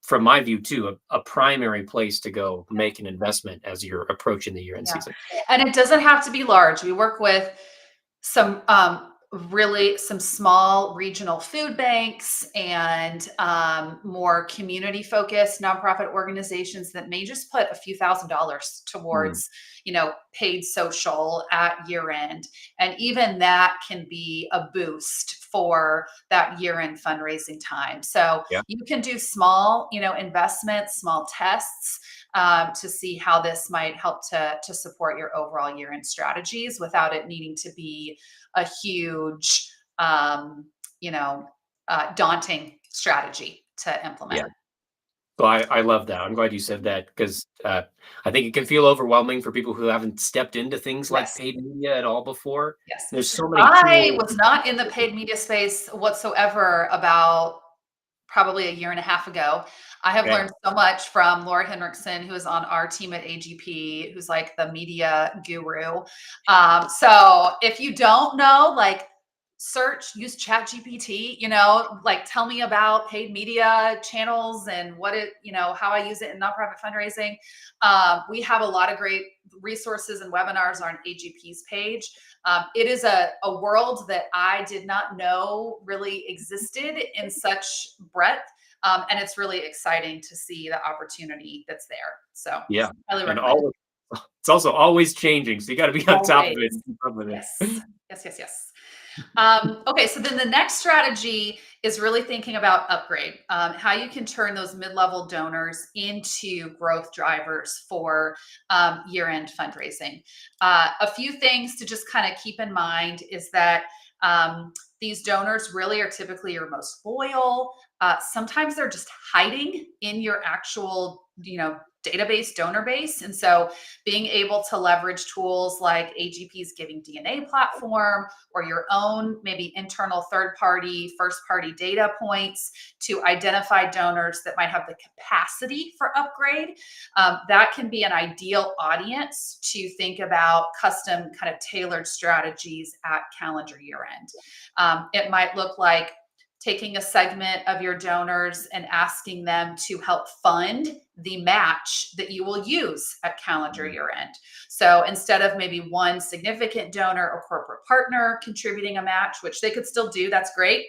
from my view too, a primary place to go make an investment as you're approaching the year-end season. And it doesn't have to be large. We work with some really some small regional food banks and more community focused nonprofit organizations that may just put a few $1,000s Mm, towards, paid social at year end. And even that can be a boost for that year end fundraising time. So yeah. you can do small, investments, small tests to see how this might help to support your overall year end strategies without it needing to be a huge, um, you know, daunting strategy to implement. Yeah. So I love that. I'm glad you said that because I think it can feel overwhelming for people who haven't stepped into things like Yes. paid media at all before. Yes. There's so many I tools. was not in the paid media space whatsoever about probably a year and a half ago. I have Okay. learned so much from Laura Henriksen, who is on our team at AGP, who's like the media guru. So if you don't know, like use chat GPT, like tell me about paid media channels and how I use it in nonprofit fundraising. We have a lot of great resources and webinars on AGP's page. It is a world that I did not know really existed in such breadth. And it's really exciting to see the opportunity that's there. So Yeah. highly And recommend it. all it's also always changing. So you got to be on top of it Always. and keep up with it. Yes. Yes, yes, yes. Okay, so then the next strategy is really thinking about upgrade, how you can turn those mid-level donors into growth drivers for year-end fundraising. A few things to just kind of keep in mind is that these donors really are typically your most loyal. Sometimes they're just hiding in your actual, database, donor base. And so being able to leverage tools like AGP's Giving DNA platform or your own maybe internal third party, first party data points to identify donors that might have the capacity for upgrade. That can be an ideal audience to think about custom kind of tailored strategies at calendar year end. It might look like taking a segment of your donors and asking them to help fund the match that you will use at calendar year end. So instead of maybe one significant donor or corporate partner contributing a match, which they could still do, that's great.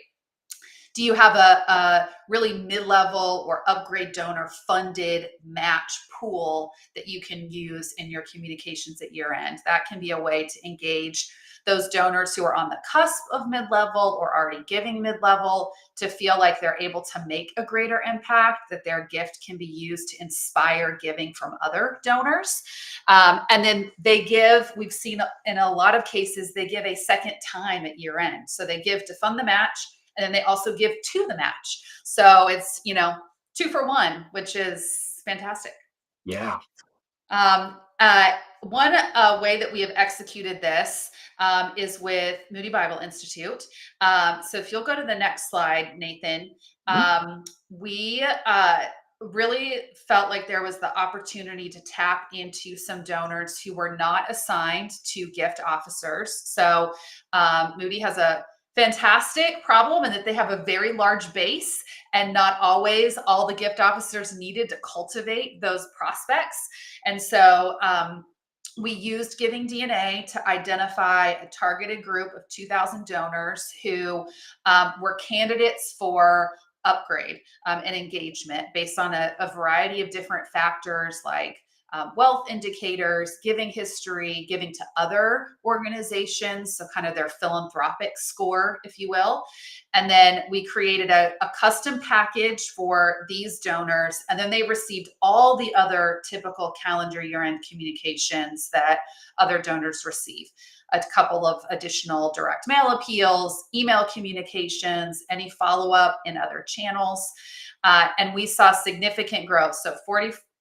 Do you have a really mid-level or upgrade donor funded match pool that you can use in your communications at year end? That can be a way to engage those donors who are on the cusp of mid-level or already giving mid-level to feel like they're able to make a greater impact, that their gift can be used to inspire giving from other donors. And then we've seen in a lot of cases, they give a second time at year end. So they give to fund the match, and then they also give to the match. So it's, 2 for 1, which is fantastic. Yeah. One way that we have executed this is with Moody Bible Institute. So if you'll go to the next slide, Nathan, Mhm. we really felt like there was the opportunity to tap into some donors who were not assigned to gift officers. So Moody has a fantastic problem in that they have a very large base and not always all the gift officers needed to cultivate those prospects. And so we used Giving DNA to identify a targeted group of 2,000 donors who were candidates for upgrade and engagement based on a variety of different factors like wealth indicators, giving history, giving to other organizations, so kind of their philanthropic score, if you will. And then we created a custom package for these donors. And then they received all the other typical calendar year-end communications that other donors receive. A couple of additional direct mail appeals, email communications, any follow-up in other channels. And we saw significant growth. So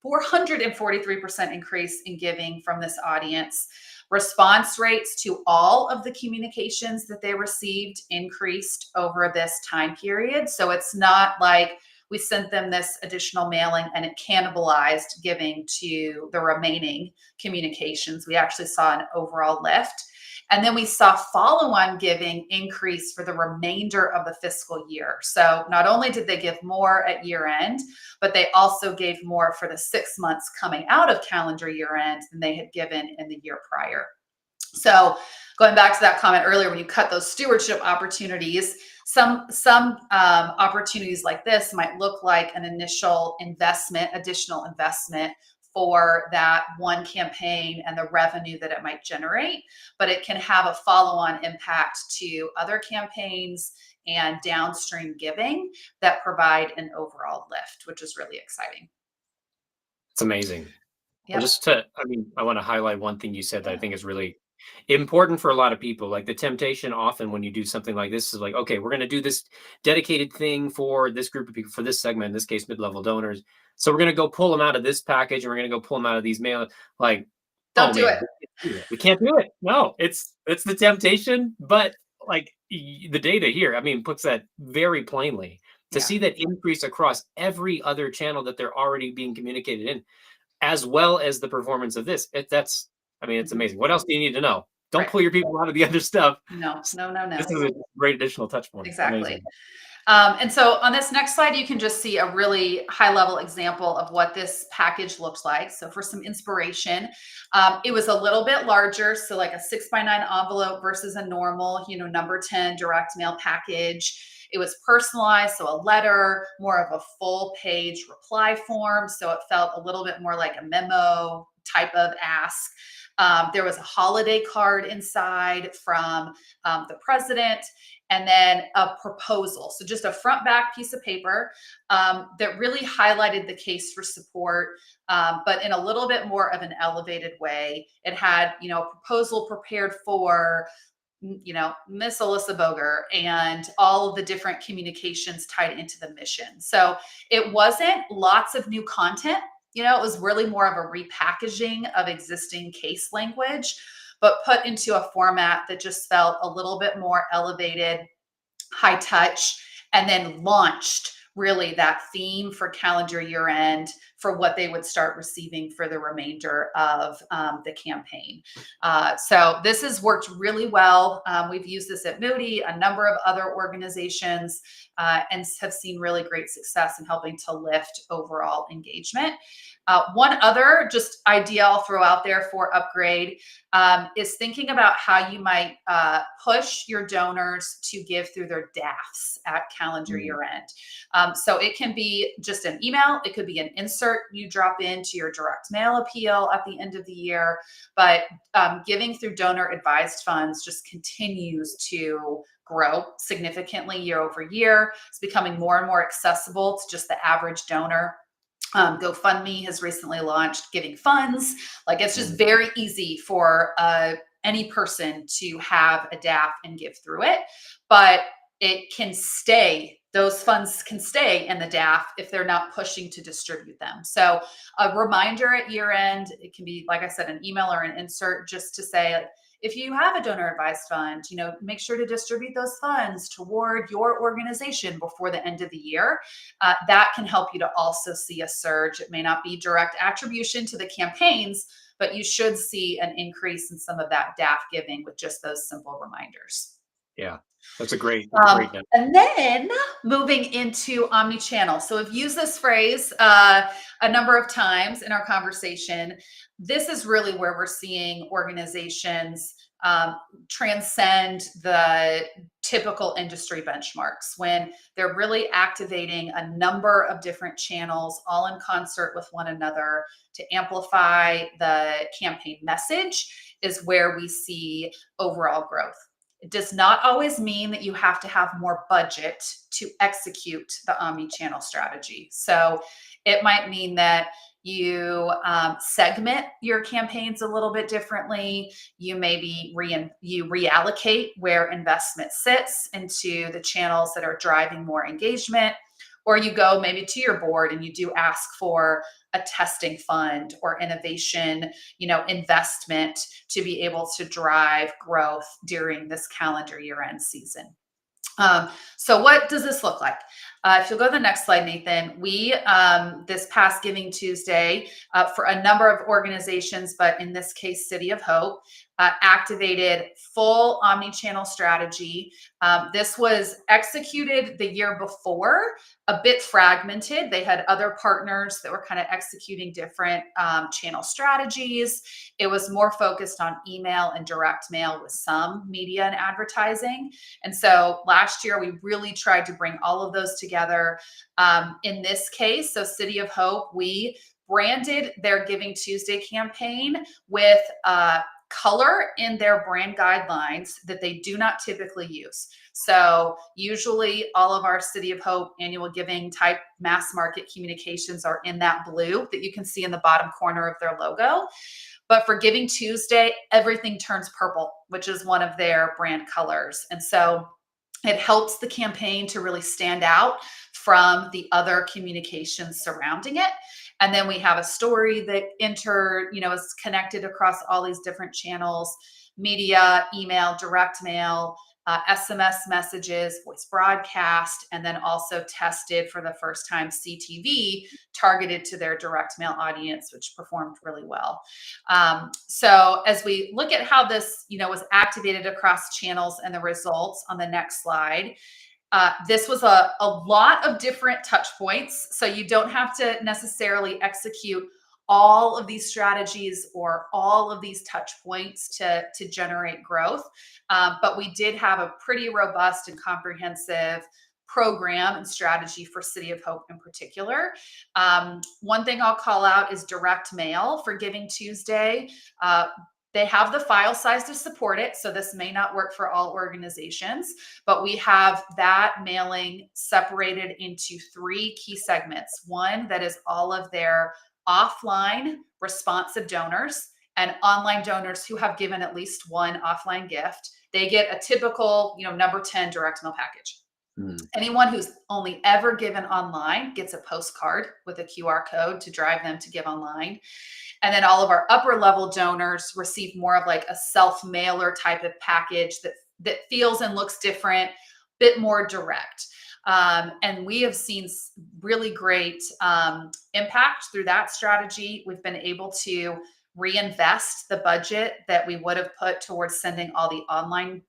443% increase in giving from this audience. Response rates to all of the communications that they received increased over this time period. So it's not like we sent them this additional mailing and it cannibalized giving to the remaining communications. We actually saw an overall lift. And then we saw follow-on giving increase for the remainder of the fiscal year. So not only did they give more at year end, but they also gave more for the 6 months coming out of calendar year end than they had given in the year prior. So going back to that comment earlier, when you cut those stewardship opportunities, some opportunities like this might look like an initial investment, additional investment for that one campaign and the revenue that it might generate, but it can have a follow-on impact to other campaigns and downstream giving that provide an overall lift, which is really exciting. It's amazing. Well, Yep. I want to highlight one thing you said that I Yeah. think is really important for a lot of people. Like the temptation often when you do something like this is like, okay, we're going to do this dedicated thing for this group of people, for this segment, in this case, mid-level donors. So we're going to go pull them out of this package and we're going to go pull them out of these mail. Like, oh Don't do man, it. we can't do it. No, it's the temptation, but like the data here, puts that very plainly. To Yeah. see that increase across every other channel that they're already being communicated in, as well as the performance of this. It's Mhm. amazing. What else do you need to know? Don't Right. pull your people out of the other stuff. No, no, no, This no. is a great additional touch point. Exactly. Amazing. And so on this next slide, you can just see a really high level example of what this package looks like. So for some inspiration, it was a little bit larger. So like a 6x9 envelope versus a normal, number 10 direct mail package. It was personalized, so a letter, more of a full page reply form. So it felt a little bit more like a memo type of ask. There was a holiday card inside from the president, and then a proposal. So just a front back piece of paper that really highlighted the case for support, but in a little bit more of an elevated way. It had, a proposal prepared for, Miss Alyssa Boger and all of the different communications tied into the mission. So it wasn't lots of new content. It was really more of a repackaging of existing case language, but put into a format that just felt a little bit more elevated, high touch, and then launched really that theme for calendar year end for what they would start receiving for the remainder of the campaign. So this has worked really well. We've used this at Moody, a number of other organizations, and have seen really great success in helping to lift overall engagement. One other just idea I'll throw out there for upgrade is thinking about how you might push your donors to give through their DAFs at calendar Mm. year end. So it can be just an email. It could be an insert you drop into your direct mail appeal at the end of the year. But giving through donor advised funds just continues to grow significantly year over year. It's becoming more and more accessible to just the average donor. GoFundMe has recently launched giving funds. Like it's just Mm. very easy for any person to have a DAF and give through it, but it can stay. Those funds can stay in the DAF if they're not pushing to distribute them. So a reminder at year end, it can be, like I said, an email or an insert just to say, if you have a donor advised fund, make sure to distribute those funds toward your organization before the end of the year. That can help you to also see a surge. It may not be direct attribution to the campaigns, but you should see an increase in some of that DAF giving with just those simple reminders. Yeah, that's a great note. And then moving into omni-channel. So we've used this phrase a number of times in our conversation. This is really where we're seeing organizations transcend the typical industry benchmarks when they're really activating a number of different channels all in concert with one another to amplify the campaign message is where we see overall growth. It does not always mean that you have to have more budget to execute the omni-channel strategy. So it might mean that you segment your campaigns a little bit differently. You maybe you reallocate where investment sits into the channels that are driving more engagement, or you go maybe to your board and you do ask for a testing fund or innovation, investment to be able to drive growth during this calendar year end season. So what does this look like? If you'll go to the next slide, Nathan, we, this past Giving Tuesday, for a number of organizations, but in this case, City of Hope, activated full omni-channel strategy. This was executed the year before, a bit fragmented. They had other partners that were kind of executing different channel strategies. It was more focused on email and direct mail with some media and advertising. And so last year, we really tried to bring all of those together. In this case, so City of Hope, we branded their Giving Tuesday campaign with color in their brand guidelines that they do not typically use. So usually all of our City of Hope annual giving type mass market communications are in that blue that you can see in the bottom corner of their logo. But for Giving Tuesday, everything turns purple, which is one of their brand colors. And so it helps the campaign to really stand out from the other communications surrounding it. And then we have a story that is connected across all these different channels: media, email, direct mail, SMS messages, voice broadcast, and then also tested for the first time CTV targeted to their direct mail audience, which performed really well. So as we look at how this, was activated across channels and the results on the next slide, this was a lot of different touch points. So you don't have to necessarily execute all of these strategies or all of these touch points to generate growth. But we did have a pretty robust and comprehensive program and strategy for City of Hope in particular. One thing I'll call out is direct mail for Giving Tuesday. They have the file size to support it, so this may not work for all organizations, but we have that mailing separated into 3 key segments. One that is all of their offline responsive donors and online donors who have given at least one offline gift. They get a typical, number 10 direct mail package. Anyone who's only ever given online gets a postcard with a QR code to drive them to give online. And then all of our upper level donors receive more of like a self-mailer type of package that feels and looks different, bit more direct. And we have seen really great impact through that strategy. We've been able to reinvest the budget that we would have put towards sending all the online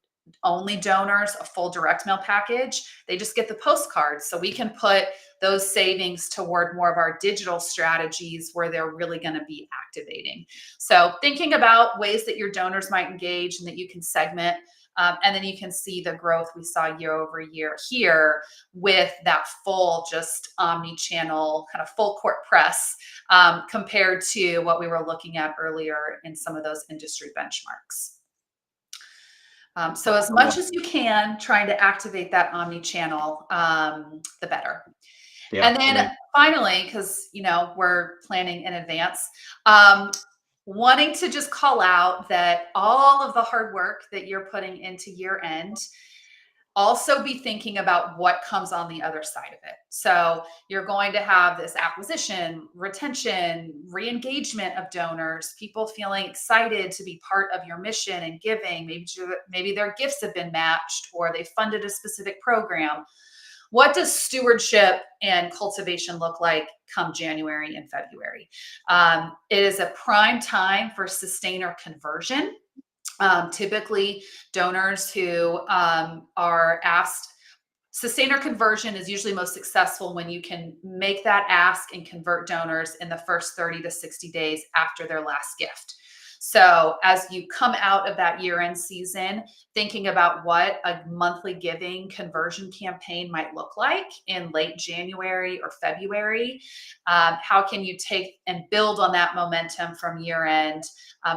only donors a full direct mail package. They just get the postcards. So we can put those savings toward more of our digital strategies where they're really going to be activating. So thinking about ways that your donors might engage and that you can segment. And then you can see the growth we saw year over year here with that full, just omni-channel kind of full court press compared to what we were looking at earlier in some of those industry benchmarks. So as much as you can, trying to activate that omni-channel, the better. Yeah, and then finally, because we're planning in advance, wanting to just call out that all of the hard work that you're putting into year end, also be thinking about what comes on the other side of it. So you're going to have this acquisition, retention, re-engagement of donors, people feeling excited to be part of your mission and giving. Maybe their gifts have been matched or they funded a specific program. What does stewardship and cultivation look like come January and February? It is a prime time for sustainer conversion. Typically, donors who are asked, sustainer conversion is usually most successful when you can make that ask and convert donors in the first 30 to 60 days after their last gift. So as you come out of that year-end season, thinking about what a monthly giving conversion campaign might look like in late January or February, how can you take and build on that momentum from year-end,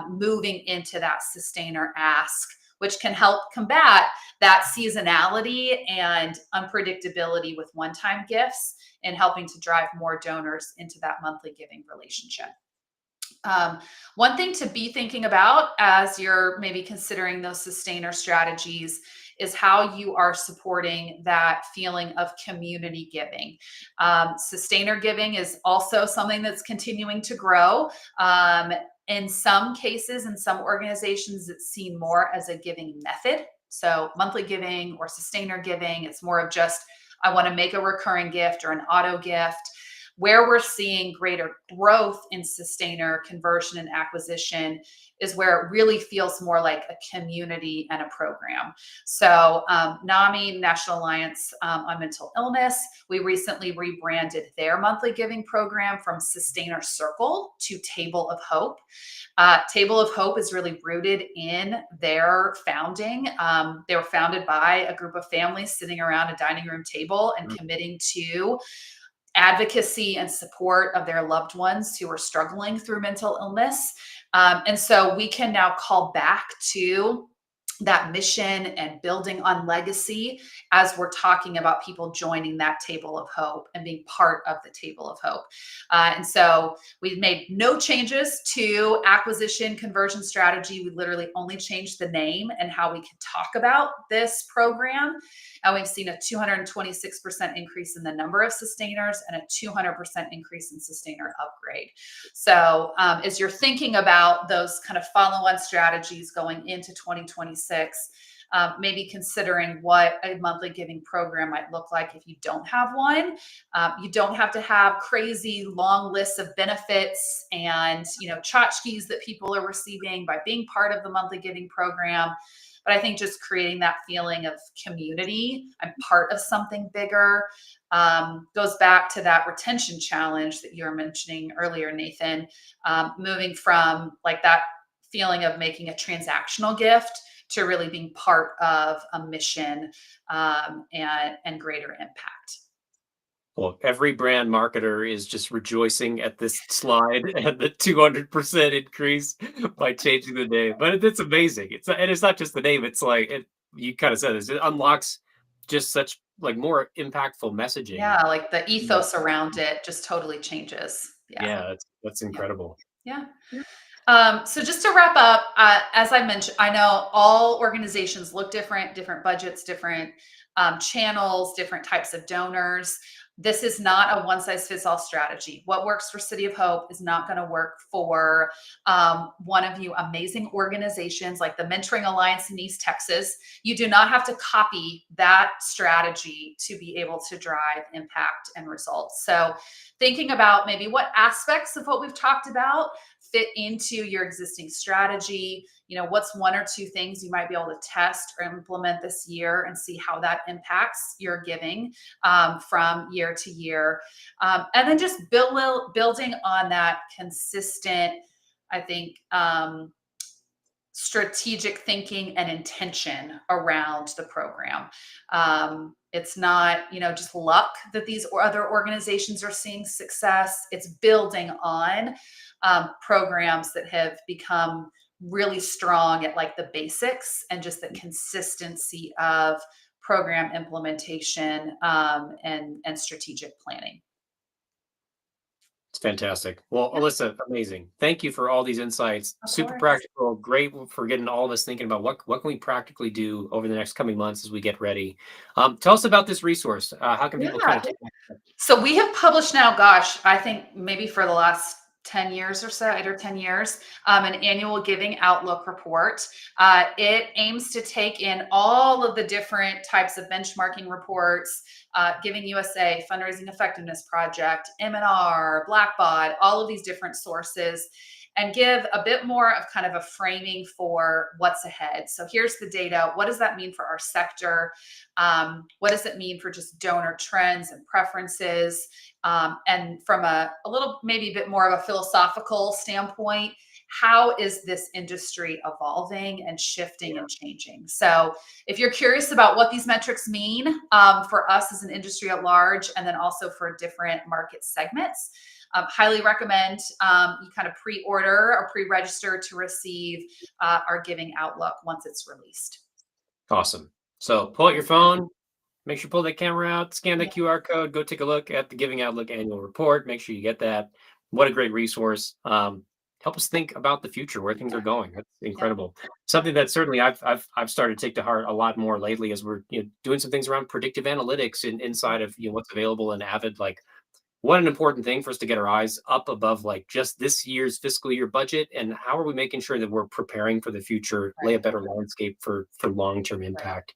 moving into that sustainer ask, which can help combat that seasonality and unpredictability with one-time gifts and helping to drive more donors into that monthly giving relationship. One thing to be thinking about as you're maybe considering those sustainer strategies is how you are supporting that feeling of community giving. Sustainer giving is also something that's continuing to grow. In some cases, in some organizations, it's seen more as a giving method. So monthly giving or sustainer giving, it's more of just I want to make a recurring gift or an auto gift. Where we're seeing greater growth in sustainer conversion and acquisition is where it really feels more like a community and a program. So NAMI, National Alliance on Mental Illness, we recently rebranded their monthly giving program from Sustainer Circle to Table of Hope. Table of Hope is really rooted in their founding. They were founded by a group of families sitting around a dining room table and committing to advocacy and support of their loved ones who are struggling through mental illness. And so we can now call back to that mission and building on legacy as we're talking about people joining that table of hope and being part of the table of hope. And so we've made no changes to acquisition conversion strategy. We literally only changed the name and how we can talk about this program. And we've seen a 226% increase in the number of sustainers and a 200% increase in sustainer upgrade. So as you're thinking about those kind of follow-on strategies going into 2026, maybe considering what a monthly giving program might look like if you don't have one. You don't have to have crazy long lists of benefits and tchotchkes that people are receiving by being part of the monthly giving program. But I think just creating that feeling of community, I'm part of something bigger, goes back to that retention challenge that you were mentioning earlier, Nathan, moving from like that feeling of making a transactional gift to really being part of a mission and greater impact. Well, every brand marketer is just rejoicing at this slide and the 200% increase by changing the name. But it's amazing. It's not just the name. It's like you kind of said this. It unlocks just such like more impactful messaging. Yeah, like the ethos around it just totally changes. Yeah, that's Yeah. incredible. Yeah. So just to wrap up, as I mentioned, I know all organizations look different, different budgets, different channels, different types of donors. This is not a one size fits all strategy. What works for City of Hope is not going to work for one of you amazing organizations like the Mentoring Alliance in East Texas. You do not have to copy that strategy to be able to drive impact and results. So thinking about maybe what aspects of what we've talked about fit into your existing strategy. What's one or two things you might be able to test or implement this year and see how that impacts your giving from year to year. And then just building on that consistent, I think, strategic thinking and intention around the program. It's not, just luck that these other organizations are seeing success. It's building on programs that have become really strong at like the basics and just the consistency of program implementation and strategic planning. It's fantastic. Well, Yeah. Alyssa, amazing. Thank you for all these insights. Of Super course. practical. Great for getting all of us thinking about what can we practically do over the next coming months as we get ready. Tell us about this resource. How can people kind Yeah. of take that? So we have published now, gosh, I think maybe for the last 10 years or so, 8 or 10 years, an annual giving outlook report. It aims to take in all of the different types of benchmarking reports, Giving USA, Fundraising Effectiveness Project, M&R, Blackbaud, all of these different sources, and give a bit more of kind of a framing for what's ahead. So here's the data. What does that mean for our sector? What does it mean for just donor trends and preferences? And from a little, maybe a bit more of a philosophical standpoint, how is this industry evolving and shifting and changing? So if you're curious about what these metrics mean for us as an industry at large, and then also for different market segments, highly recommend you kind of pre-order or pre-register to receive our Giving Outlook once it's released. Awesome. So pull out your phone, make sure you pull that camera out, scan the QR code, go take a look at the Giving Outlook annual report. Make sure you get that. What a great resource. Help us think about the future, where things are going. That's incredible. Something that certainly I've started to take to heart a lot more lately as we're doing some things around predictive analytics inside of what's available in Avid. Like, what an important thing for us to get our eyes up above like just this year's fiscal year budget, and how are we making sure that we're preparing for the future, lay a better landscape for long-term impact.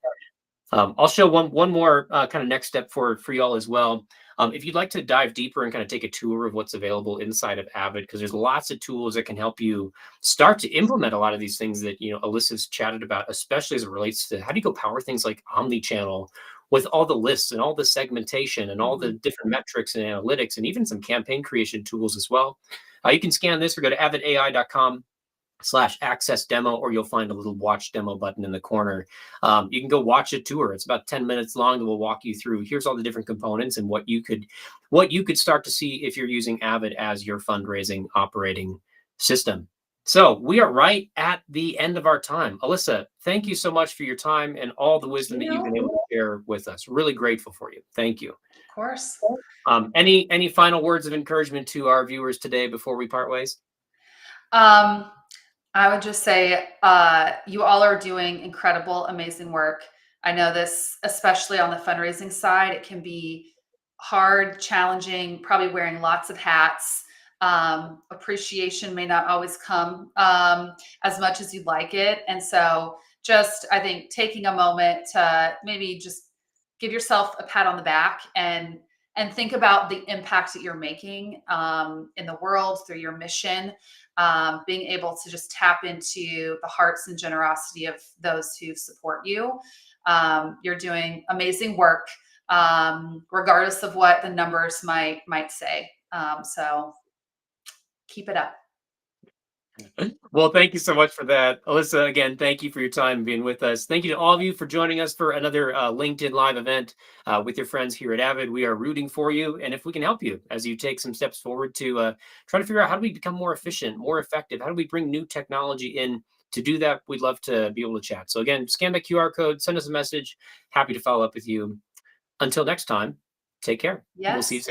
I'll show one more kind of next step for y'all as well. If you'd like to dive deeper and kind of take a tour of what's available inside of Avid, because there's lots of tools that can help you start to implement a lot of these things that Alyssa's chatted about, especially as it relates to how do you go power things like omni-channel with all the lists and all the segmentation and all the Mhm. different metrics and analytics and even some campaign creation tools as well. You can scan this or go to avidai.com/access demo, or you'll find a little watch demo button in the corner. You can go watch a tour. It's about 10 minutes long that will walk you through. Here's all the different components and what you could start to see if you're using Avid as your fundraising operating system. So we are right at the end of our time. Alyssa, thank you so much for your time and all the wisdom that you've been able to share with us. Really grateful for you. Thank you. Of course. Any final words of encouragement to our viewers today before we part ways? Um, I would just say you all are doing incredible, amazing work. I know this, especially on the fundraising side, it can be hard, challenging, probably wearing lots of hats. Appreciation may not always come as much as you'd like it. And so, just I think taking a moment to maybe just give yourself a pat on the back and think about the impact that you're making in the world through your mission, being able to just tap into the hearts and generosity of those who support you. You're doing amazing work, regardless of what the numbers might say. So keep it up. Well, thank you so much for that. Alyssa, again, thank you for your time being with us. Thank you to all of you for joining us for another LinkedIn Live event with your friends here at Avid. We are rooting for you. And if we can help you as you take some steps forward to try to figure out how do we become more efficient, more effective, how do we bring new technology in to do that, we'd love to be able to chat. So again, scan the QR code, send us a message. Happy to follow up with you. Until next time, take care. We'll see you Yes. soon.